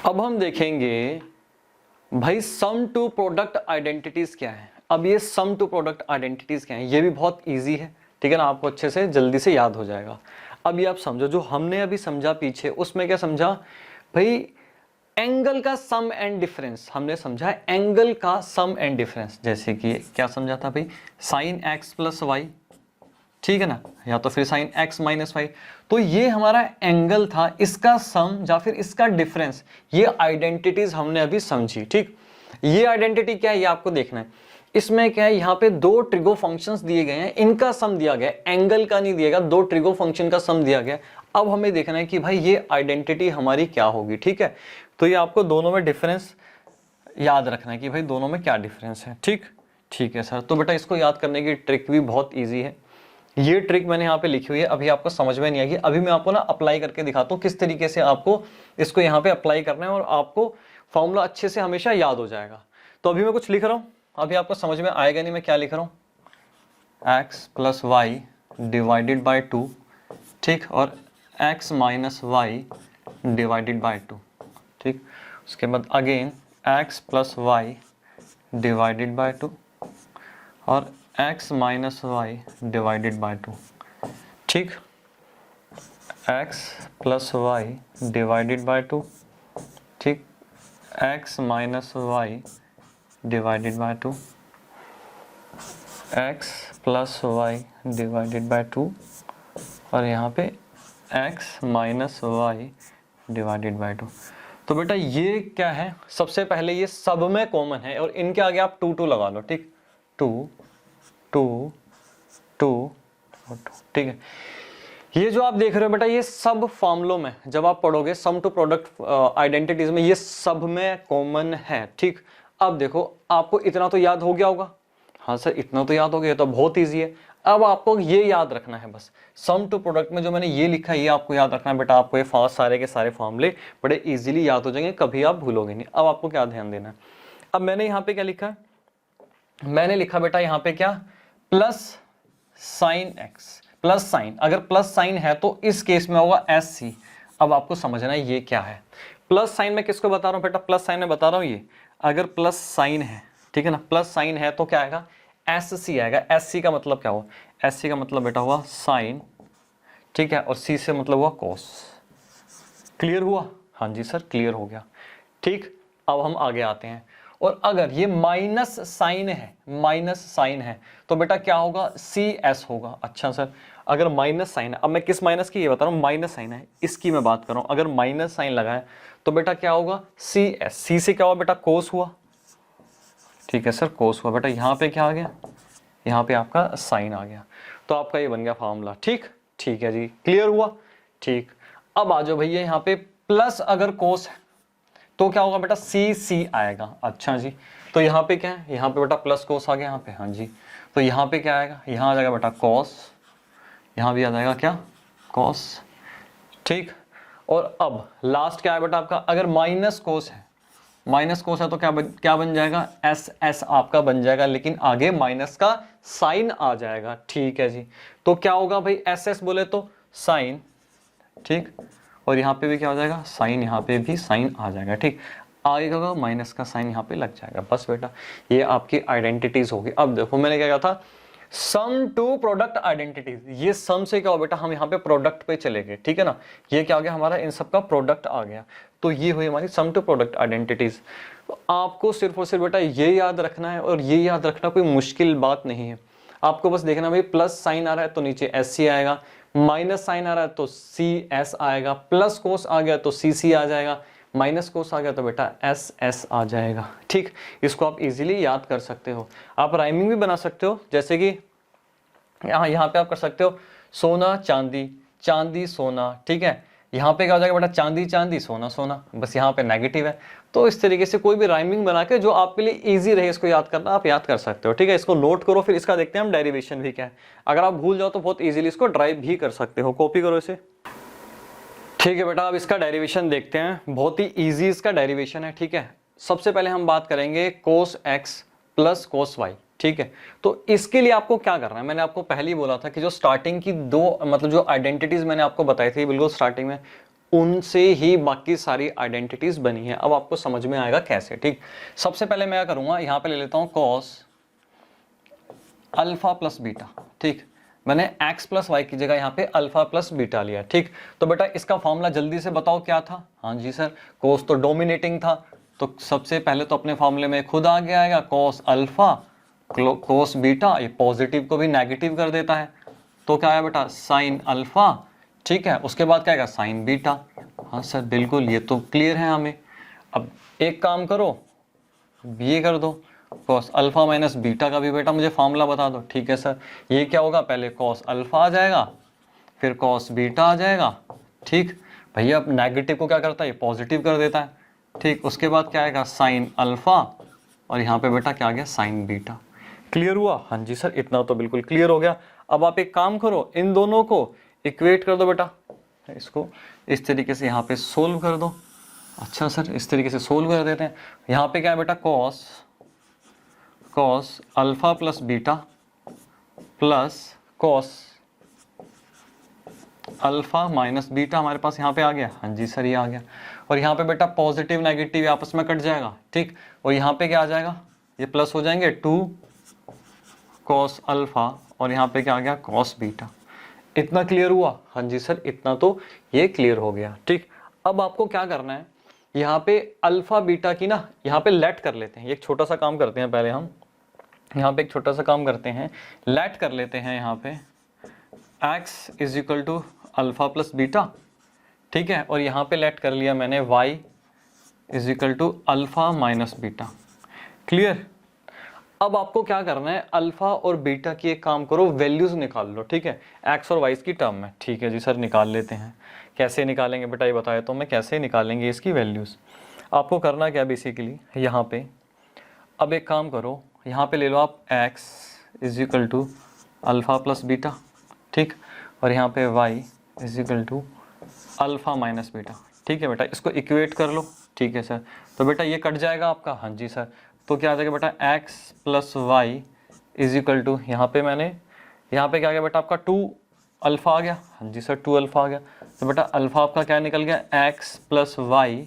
अब हम देखेंगे भाई सम टू प्रोडक्ट आइडेंटिटीज क्या है। अब ये सम टू प्रोडक्ट आइडेंटिटीज क्या है, ये भी बहुत इजी है, ठीक है ना, आपको अच्छे से जल्दी से याद हो जाएगा। अब ये आप समझो, जो हमने अभी समझा पीछे, उसमें क्या समझा भाई, एंगल का सम एंड डिफरेंस हमने समझा है, एंगल का सम एंड डिफरेंस। जैसे कि क्या समझा था भाई, साइन एक्स प्लस वाई, ठीक है ना, या तो फिर साइन एक्स माइनस वाई। तो ये हमारा एंगल था, इसका सम या फिर इसका डिफरेंस, ये आइडेंटिटीज हमने अभी समझी। ठीक, ये आइडेंटिटी क्या है ये आपको देखना है। इसमें क्या है, यहाँ पे दो ट्रिगो फंक्शंस दिए गए हैं, इनका सम दिया गया है, एंगल का नहीं दिया गया, दो ट्रिगो फंक्शन का सम दिया गया है। अब हमें देखना है कि भाई ये आइडेंटिटी हमारी क्या होगी। ठीक है, तो ये आपको दोनों में डिफरेंस याद रखना है कि भाई दोनों में क्या डिफरेंस है। ठीक, ठीक है सर। तो बेटा इसको याद करने की ट्रिक भी बहुत ईजी है। ये ट्रिक मैंने यहाँ पे लिखी हुई है, अभी आपको समझ में नहीं आएगी, अभी मैं आपको ना अप्लाई करके दिखाता हूँ किस तरीके से आपको इसको यहाँ पे अप्लाई करना है, और आपको फॉर्मूला अच्छे से हमेशा याद हो जाएगा। तो अभी मैं कुछ लिख रहा हूँ, अभी आपको समझ में आएगा नहीं मैं क्या लिख रहा हूँ, x plus y divided by 2, ठीक, और x minus y divided by 2, ठीक। उसके बाद again x plus y divided by 2 और x minus y divided by 2, ठीक, x plus y divided by 2, ठीक, x minus y divided by 2, x plus y divided by 2 और यहाँ पे x minus y divided by 2। तो बेटा ये क्या है, सबसे पहले ये सब में कॉमन है और इनके आगे आप 2 2 लगा लो, ठीक, 2 2 2 ठीक है। ये जो आप देख रहे हो बेटा, ये सब फॉर्मूलों में जब आप पढ़ोगे सम टू प्रोडक्ट आइडेंटिटीज में ये सब में कॉमन है। ठीक, अब देखो आपको इतना तो याद हो गया होगा, हाँ सर इतना तो याद हो गया, तो बहुत ईजी है। अब आपको ये याद रखना है बस, सम टू प्रोडक्ट में जो मैंने ये लिखा है ये आपको याद रखना है बेटा। आपको ये सारे के सारे फॉर्मूले बड़े इजीली याद हो जाएंगे, कभी आप भूलोगे नहीं। अब आपको क्या ध्यान देना है, अब मैंने यहाँ पे क्या लिखा है, मैंने लिखा बेटा यहाँ पे क्या, plus sign x, plus sign, अगर प्लस साइन है तो इस केस में होगा एस सी। अब आपको समझना है ये क्या है, प्लस साइन में किसको बता रहा हूँ बेटा, प्लस साइन में बता रहा हूँ ये, अगर प्लस साइन है, ठीक है ना, प्लस साइन है तो क्या आएगा, एस सी आएगा। एस सी का मतलब क्या हुआ, एस सी का मतलब बेटा हुआ साइन, ठीक है, और सी से मतलब हुआ कॉस। क्लियर हुआ, हाँ जी सर क्लियर हो गया। ठीक, अब हम आगे आते हैं, और अगर ये माइनस साइन है, माइनस साइन है तो बेटा क्या होगा, सी एस होगा। अच्छा सर, अगर माइनस साइन है, अब मैं किस माइनस की ये बता रहा हूँ, माइनस साइन है इसकी मैं बात कर रहा हूँ, अगर माइनस साइन लगा है तो बेटा क्या होगा, सी एस। सी से क्या हुआ बेटा, कोस हुआ, ठीक है सर कोस हुआ। बेटा यहाँ पे क्या आ गया, यहाँ पे आपका साइन आ गया, तो आपका ये बन गया फॉर्मूला। ठीक, ठीक है जी, क्लियर हुआ। ठीक, अब आ जाओ भैया यहाँ पे प्लस अगर कोस है तो क्या होगा बेटा, सी सी आएगा। अच्छा जी, तो यहाँ पे क्या है, यहाँ पे बेटा प्लस कोस आ गया यहाँ पे, हाँ जी, तो यहाँ पे क्या आएगा, यहाँ आ जाएगा बेटा कॉस, यहाँ भी आ जाएगा क्या, कॉस। ठीक, और अब लास्ट क्या है बेटा आपका, अगर माइनस कोस है, माइनस कोस है तो क्या बन जाएगा, एस एस आपका बन जाएगा, लेकिन आगे माइनस का साइन आ जाएगा। ठीक है जी, तो क्या होगा भाई, एस एस बोले तो साइन, ठीक, और यहाँ पे भी क्या हो जाएगा, साइन, यहाँ पे भी साइन आ जाएगा। ठीक, आगे क्या होगा, माइनस का साइन यहाँ पे लग जाएगा। बस बेटा ये आपकी आइडेंटिटीज होगी। अब देखो मैंने क्या कहा था, सम टू प्रोडक्ट आइडेंटिटीज, ये सम से क्या हो बेटा, हम यहाँ पे प्रोडक्ट पे चले गए, ठीक है ना, ये क्या आ गया हमारा, इन सब का प्रोडक्ट आ गया, तो ये हुई हमारी सम टू प्रोडक्ट आइडेंटिटीज। तो आपको सिर्फ और सिर्फ बेटा ये याद रखना है, और ये याद रखना कोई मुश्किल बात नहीं है। आपको बस देखना भाई, प्लस साइन आ रहा है तो नीचे एस सी आएगा, माइनस साइन आ रहा है तो सी एस आएगा, प्लस कोस आ गया तो सी सी आ जाएगा, माइनस कोस आ गया तो बेटा एस एस आ जाएगा। ठीक, इसको आप इजीली याद कर सकते हो। आप राइमिंग भी बना सकते हो, जैसे कि यहाँ पे आप कर सकते हो, सोना चांदी, चांदी सोना, ठीक है, यहाँ पे क्या हो जाएगा बेटा, चांदी चांदी सोना सोना, बस यहाँ पे नेगेटिव है। तो इस तरीके से कोई भी राइमिंग बना के जो आपके लिए इजी रहे इसको याद करना, आप याद कर सकते हो। ठीक है, इसको नोट करो, फिर इसका देखते हैं हम डेरिवेशन भी क्या है। अगर आप भूल जाओ तो बहुत इजीली इसको ड्राइव भी कर सकते हो, कॉपी करो इसे। ठीक है बेटा, अब इसका डेरिवेशन देखते हैं, बहुत ही ईजी इसका डेरिवेशन है। ठीक है, सबसे पहले हम बात करेंगे cos x plus cos y. ठीक है, तो इसके लिए आपको क्या करना है, मैंने आपको पहले ही बोला था कि जो स्टार्टिंग की दो मतलब जो आइडेंटिटीज मैंने आपको बताई थी बिल्कुल स्टार्टिंग में, उनसे ही बाकी सारी आइडेंटिटीज बनी है। अब आपको समझ में आएगा कैसे। ठीक, सबसे पहले मैं क्या करूंगा, यहां पे ले लेता हूं कॉस अल्फा प्लस बीटा। ठीक, मैंने x प्लस वाई की जगह यहाँ पे अल्फा प्लस बीटा लिया। ठीक, तो बेटा इसका फॉर्मूला जल्दी से बताओ क्या था। हाँ जी सर, कोस तो डोमिनेटिंग था, तो सबसे पहले तो अपने फॉर्मूले में खुद आगे आएगा कोस अल्फा कोस बीटा, ये पॉजिटिव को भी नेगेटिव कर देता है, तो क्या है बेटा साइन अल्फा। ठीक है, उसके बाद क्या आएगा साइन बीटा। हाँ सर बिल्कुल, ये तो क्लियर है हमें। अब एक काम करो, ये कर दो कॉस अल्फा माइनस बीटा का भी बेटा मुझे फॉर्मूला बता दो। ठीक है सर, ये क्या होगा, पहले कॉस अल्फा आ जाएगा, फिर कॉस बीटा आ जाएगा। ठीक भैया, अब नेगेटिव को क्या करता है, ये पॉजिटिव कर देता है। ठीक, उसके बाद क्या आएगा साइन अल्फा, और यहाँ पे बेटा क्या आ गया साइन बीटा। क्लियर हुआ। हाँ जी सर, इतना तो बिल्कुल क्लियर हो गया। अब आप एक काम करो, इन दोनों को इक्वेट कर दो बेटा, इसको इस तरीके से यहाँ पे सोल्व कर दो। अच्छा सर, इस तरीके से सोल्व कर देते हैं। यहाँ पे क्या है बेटा cos alpha plus beta plus cos alpha minus beta हमारे पास यहाँ पे आ गया। हाँ जी सर, ये आ गया। और यहाँ पे बेटा पॉजिटिव नेगेटिव आपस में कट जाएगा। ठीक, और यहाँ पे क्या आ जाएगा, ये प्लस हो जाएंगे 2 कॉस अल्फा, और यहाँ पे क्या आ गया कॉस बीटा। इतना क्लियर हुआ। हाँ जी सर, इतना तो ये क्लियर हो गया। ठीक, अब आपको क्या करना है, यहाँ पे अल्फा बीटा की ना यहाँ पे लेट कर लेते हैं। एक छोटा सा काम करते हैं, पहले हम यहाँ पे एक छोटा सा काम करते हैं, लेट कर लेते हैं यहाँ पे x is equal to alpha plus beta. ठीक है, और यहाँ पे लेट कर लिया मैंने y is equal to alpha minus beta. Clear. अब आपको क्या करना है, अल्फा और बीटा की एक काम करो, वैल्यूज निकाल लो। ठीक है, एक्स और वाई की टर्म में। ठीक है जी सर, निकाल लेते हैं। कैसे निकालेंगे बेटा, ये बताया तो मैं कैसे निकालेंगे इसकी वैल्यूज। आपको करना क्या बेसिकली, यहाँ पे अब एक काम करो, यहाँ पे ले लो आप x is equal to alpha plus beta. ठीक, और यहाँ पे y is equal to alpha minus beta. ठीक है बेटा, इसको इक्वेट कर लो। ठीक है सर, तो बेटा ये कट जाएगा आपका। हाँ जी सर, तो क्या आ जाएगा बेटा x plus y is equal to, यहाँ पे मैंने यहाँ पे क्या आ गया बेटा आपका 2 अल्फा आ गया। हाँ जी सर, 2 अल्फा आ गया। तो बेटा अल्फा आपका क्या निकल गया, x plus y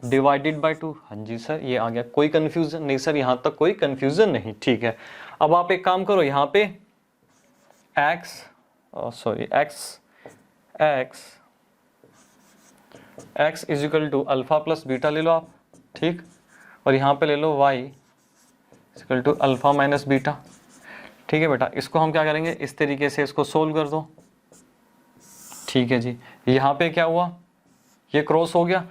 divided by 2। हाँ जी सर, ये आ गया। कोई कंफ्यूजन नहीं सर, यहाँ तक कोई कंफ्यूजन नहीं। ठीक है, अब आप एक काम करो, यहाँ पे x is equal to alpha plus beta ले लो आप। ठीक, और यहाँ पे ले लो y equal to alpha minus beta. ठीक है बेटा, इसको हम क्या करेंगे, इस तरीके से इसको सोल्व कर दो। ठीक है जी, यहाँ पे क्या हुआ, ये क्रॉस हो गया,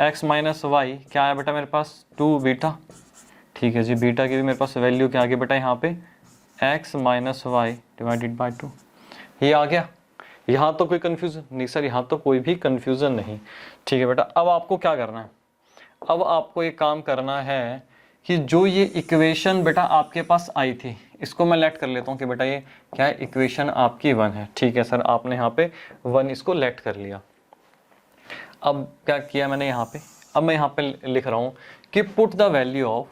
x माइनस वाई क्या है बेटा मेरे पास 2 बीटा। ठीक है जी, बीटा की भी मेरे पास वैल्यू क्या आ गई बेटा, यहाँ पे x minus y divided by 2, ये आ गया। यहाँ तो कोई कंफ्यूजन नहीं सर, यहाँ तो कोई भी कंफ्यूजन नहीं। ठीक है बेटा, अब आपको क्या करना है, अब आपको एक काम करना है कि जो ये इक्वेशन बेटा आपके पास आई थी, इसको मैं लेट कर लेता हूँ कि बेटा ये क्या है, इक्वेशन आपकी 1 है। ठीक है सर, आपने यहाँ पे 1 इसको लेट कर लिया। अब क्या किया मैंने यहाँ पे, अब मैं यहाँ पे लिख रहा हूँ कि पुट द वैल्यू ऑफ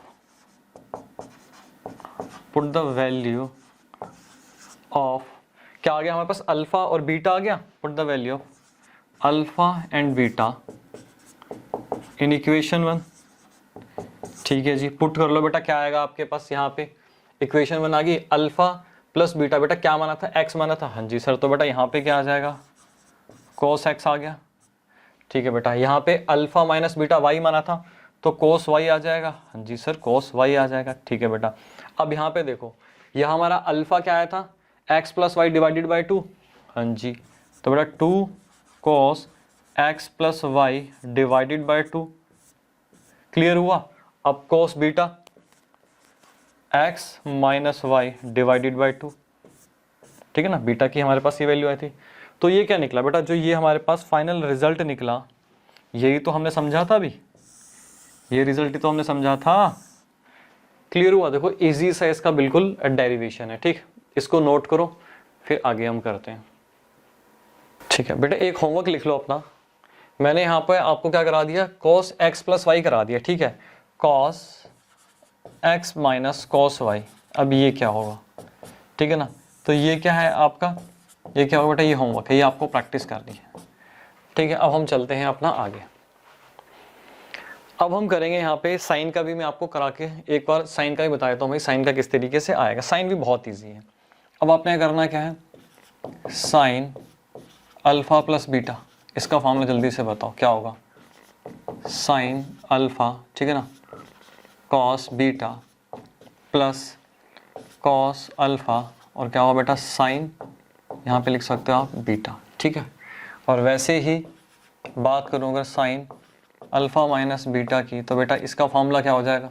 क्या आ गया हमारे पास, अल्फा और बीटा आ गया। Put the value of alpha and beta in equation 1। ठीक है जी, पुट कर लो बेटा, क्या आएगा आपके पास, यहाँ पे इक्वेशन 1 आ गई। अल्फा प्लस बीटा बेटा क्या माना था, x माना था। हाँ जी सर, तो बेटा यहाँ पे क्या आ जाएगा, cos x आ गया। ठीक है बेटा, यहाँ पे अल्फा माइनस बीटा y माना था, तो cos y आ जाएगा। हाँ जी सर, cos y आ जाएगा। ठीक है बेटा, अब यहाँ पे देखो, यह हमारा अल्फा क्या आया था, x plus y divided by 2। हाँ जी, तो बेटा 2 cos x plus y divided by 2। Clear हुआ। अब cos beta x minus y divided by 2। ठीक है ना, बीटा की हमारे पास ये वैल्यू आई थी। तो ये क्या निकला बेटा, जो ये हमारे पास फाइनल रिजल्ट निकला, यही तो हमने समझा था अभी, ये रिजल्ट तो हमने समझा था। क्लियर हुआ। देखो इजी सा इसका बिल्कुल डेरिवेशन है। ठीक, इसको नोट करो, फिर आगे हम करते हैं। ठीक है बेटा, एक होमवर्क लिख लो अपना। मैंने यहाँ पे आपको क्या करा दिया, cos x प्लस वाई करा दिया। ठीक है, cos x minus cos y। अब ये क्या होगा, ठीक है ना, तो ये क्या है आपका, ये क्या होगा बेटा, ये होमवर्क है, ये आपको प्रैक्टिस करनी है। ठीक है, अब हम चलते हैं अपना आगे। अब हम करेंगे यहाँ पे साइन का भी, मैं आपको करा के एक बार साइन का भी बता देता हूँ भाई साइन का किस तरीके से आएगा। साइन भी बहुत ईजी है। अब आपने करना क्या है, साइन अल्फा प्लस बीटा, इसका फॉर्मूला जल्दी से बताओ क्या होगा, साइन अल्फा, ठीक है ना, cos beta plus cos alpha, और क्या होगा बेटा, साइन, यहाँ पे लिख सकते हो आप बीटा, ठीक है। और वैसे ही बात करूँ अगर साइन अल्फा माइनस बीटा की, तो बेटा इसका फॉर्मूला क्या हो जाएगा,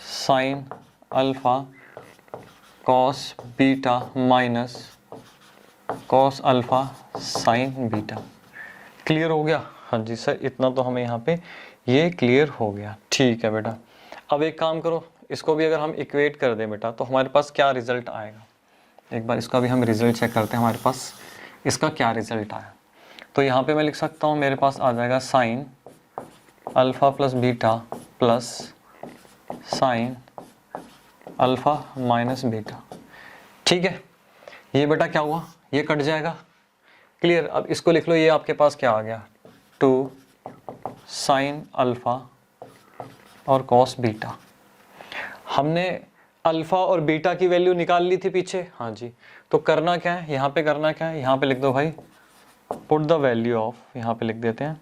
sine alpha cos beta minus cos alpha sign beta. Clear हो गया? हाँ जी सर, इतना तो हमें यहाँ पे ये क्लियर हो गया। ठीक है बेटा, अब एक काम करो, इसको भी अगर हम इक्वेट कर दें बेटा, तो हमारे पास क्या रिजल्ट आएगा, एक बार इसका भी हम रिजल्ट चेक करते हैं हमारे पास इसका क्या रिजल्ट आया। तो यहाँ पे मैं लिख सकता हूँ, मेरे पास आ जाएगा sine alpha plus beta plus sine alpha minus beta. ठीक है, ये बेटा क्या हुआ, ये कट जाएगा। क्लियर? अब इसको लिख लो, ये आपके पास क्या आ गया, 2 साइन अल्फा और कॉस बीटा। हमने अल्फा और बीटा की वैल्यू निकाल ली थी पीछे, हाँ जी। तो करना क्या है, यहाँ पे करना क्या है, यहाँ पे लिख दो भाई, पुट द वैल्यू ऑफ, यहाँ पे लिख देते हैं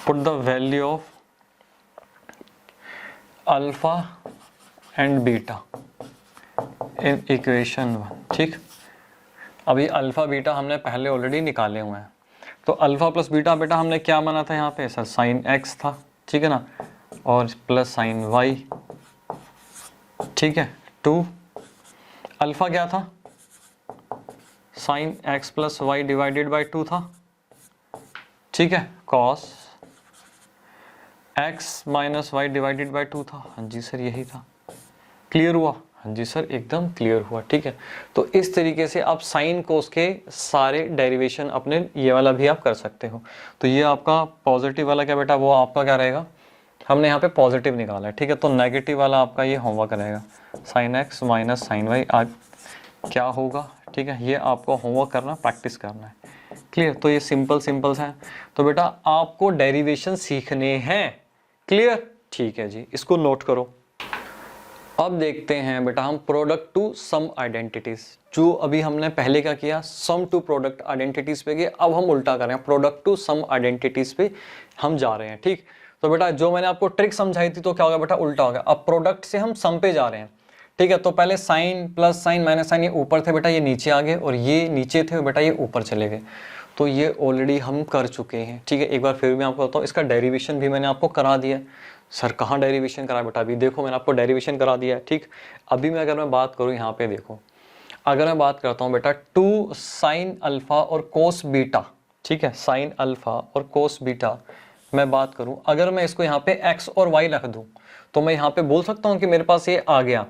put the value of alpha and beta in equation 1। ठीक, अभी अल्फा बीटा हमने पहले ऑलरेडी निकाले हुए हैं। तो अल्फा प्लस बीटा बेटा हमने क्या माना था यहाँ पे, सर साइन एक्स था, ठीक है ना, और प्लस साइन वाई, ठीक है। 2 अल्फा क्या था, sine x plus y divided by 2 था, ठीक है। Cos x minus y divided by 2 था, हाँ जी सर यही था। क्लियर हुआ? हाँ जी सर एकदम क्लियर हुआ। ठीक है, तो इस तरीके से आप साइन कोस के सारे डेरिवेशन अपने ये वाला भी आप कर सकते हो। तो ये आपका पॉजिटिव वाला क्या बेटा, वो आपका क्या रहेगा, हमने यहाँ पे पॉजिटिव निकाला है, ठीक है। तो नेगेटिव वाला आपका ये होमवर्क रहेगा, sine x minus sine y आज क्या होगा, ठीक है। ये आपको होमवर्क करना, प्रैक्टिस करना है। क्लियर? तो ये सिंपल है। तो बेटा आपको डेरिवेशन सीखने हैं। क्लियर? ठीक है जी, इसको नोट करो। अब देखते हैं बेटा हम प्रोडक्ट टू सम आइडेंटिटीज। जो अभी हमने पहले क्या किया, सम टू प्रोडक्ट आइडेंटिटीज पे गए, अब हम उल्टा कर रहे हैं, प्रोडक्ट टू सम आइडेंटिटीज पे हम जा रहे हैं। ठीक, तो बेटा जो मैंने आपको ट्रिक समझाई थी, तो क्या होगा बेटा, उल्टा हो गया। अब प्रोडक्ट से हम सम पे जा रहे हैं। ठीक है, तो पहले sine plus sine minus sine ये ऊपर थे बेटा, ये नीचे आ गए, और ये नीचे थे बेटा, ये ऊपर चले गए। तो ये ऑलरेडी हम कर चुके हैं। ठीक है, एक बार फिर मैं आपको बताऊँ, इसका डेरिवेशन भी मैंने आपको करा दिया है। सर कहाँ डेरिवेशन करा बेटा, अभी देखो मैंने आपको डेरिवेशन करा दिया है। ठीक, अभी मैं अगर मैं बात करूँ यहाँ पे देखो, अगर मैं बात करता हूँ बेटा 2 साइन अल्फा और कोस बीटा, ठीक है, साइन अल्फा और कोस बीटा मैं बात करूँ, अगर मैं इसको यहाँ पे x और y रख दूँ, तो मैं यहाँ पे बोल सकता हूँ कि मेरे पास ये आ गया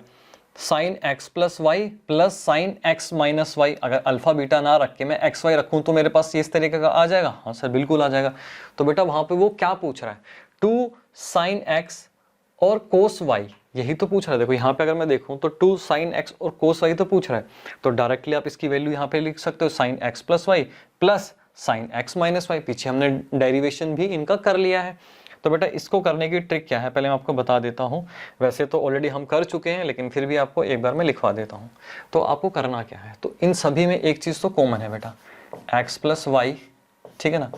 sine x plus y plus sine x minus y. अगर अल्फा बीटा ना रख के मैं एक्स वाई रखूँ, तो मेरे पास ये इस तरीके का आ जाएगा। हाँ सर बिल्कुल आ जाएगा। तो बेटा वहाँ पे वो क्या पूछ रहा है, 2 साइन x और कोस y, यही तो पूछ रहा है। देखो यहाँ पे अगर मैं देखूँ तो 2 साइन x और कोस y तो पूछ रहा है। तो डायरेक्टली आप इसकी वैल्यू यहाँ पे लिख सकते हो, sine x plus y plus sine x minus y. पीछे हमने डेरिवेशन भी इनका कर लिया है। तो बेटा इसको करने की ट्रिक क्या है, पहले मैं आपको बता देता हूँ। वैसे तो ऑलरेडी हम कर चुके हैं, लेकिन फिर भी आपको एक बार मैं लिखवा देता हूँ। तो आपको करना क्या है, तो इन सभी में एक चीज़ तो कॉमन है बेटा, x प्लस वाई, ठीक है ना,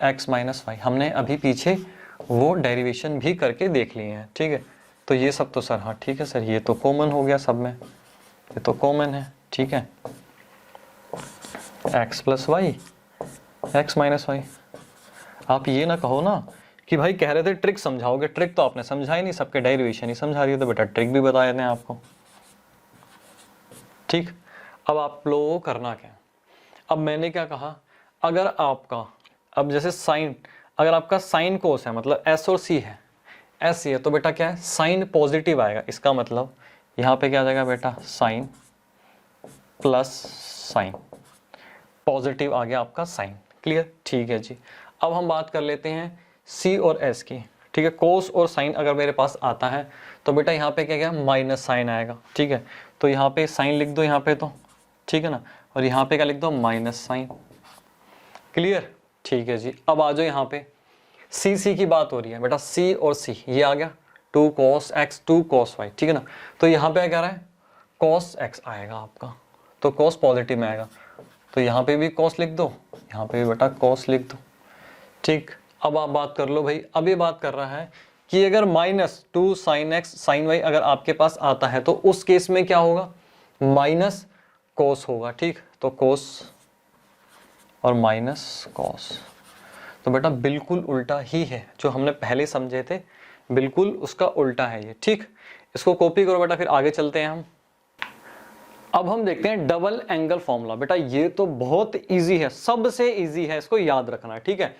x माइनस वाई। हमने अभी पीछे वो डेरिवेशन भी करके देख लिए हैं। ठीक है, तो ये सब तो सर, हाँ ठीक है सर, ये तो कॉमन हो गया सब में, ये तो कॉमन है। ठीक है, x plus y, x minus y. आप ये ना कहो ना कि भाई कह रहे थे ट्रिक समझाओगे, ट्रिक तो आपने समझा ही नहीं, सबके डेरिवेशन ही समझा रही है। तो बेटा ट्रिक भी बता देते हैं आपको। ठीक, अब आप लोगों को करना क्या है, अब मैंने क्या कहा, अगर आपका, अब जैसे साइन, अगर आपका साइन कोस है, मतलब एस और सी है, एस सी है, तो बेटा क्या है, साइन पॉजिटिव आएगा। इसका मतलब यहाँ पे क्या आ जाएगा बेटा, साइन प्लस साइन, पॉजिटिव आ गया आपका साइन। क्लियर? ठीक है जी। अब हम बात कर लेते हैं सी और एस की। ठीक है, कोस और साइन अगर मेरे पास आता है, तो बेटा यहाँ पे क्या गया, माइनस साइन आएगा। ठीक है, तो यहाँ पे साइन लिख दो यहाँ पे, तो ठीक है ना, और यहाँ पे क्या लिख दो, माइनस साइन। क्लियर? ठीक है जी। अब आ जाओ यहाँ पे, सी की बात हो रही है बेटा, सी और सी ये आ गया 2 cos x 2 cos y, ठीक है ना। तो यहाँ पे क्या कह रहा है, cos x आएगा आपका, तो cos पॉजिटिव में आएगा, तो यहाँ पे भी cos लिख दो, यहाँ पे भी बेटा cos लिख दो। ठीक, अब आप बात कर लो भाई, अब ये बात कर रहा है कि अगर -2 sin x sin y अगर आपके पास आता है तो उस केस में क्या होगा, माइनस cos होगा। ठीक, तो cos और माइनस cos, तो बेटा बिल्कुल उल्टा ही है जो हमने पहले समझे थे, बिल्कुल उसका उल्टा है ये। ठीक, इसको कॉपी करो बेटा, फिर आगे चलते हैं हम। अब हम देखते हैं डबल एंगल फॉर्मूला। बेटा ये तो बहुत इजी है, सबसे इजी है, इसको याद रखना है। ठीक है,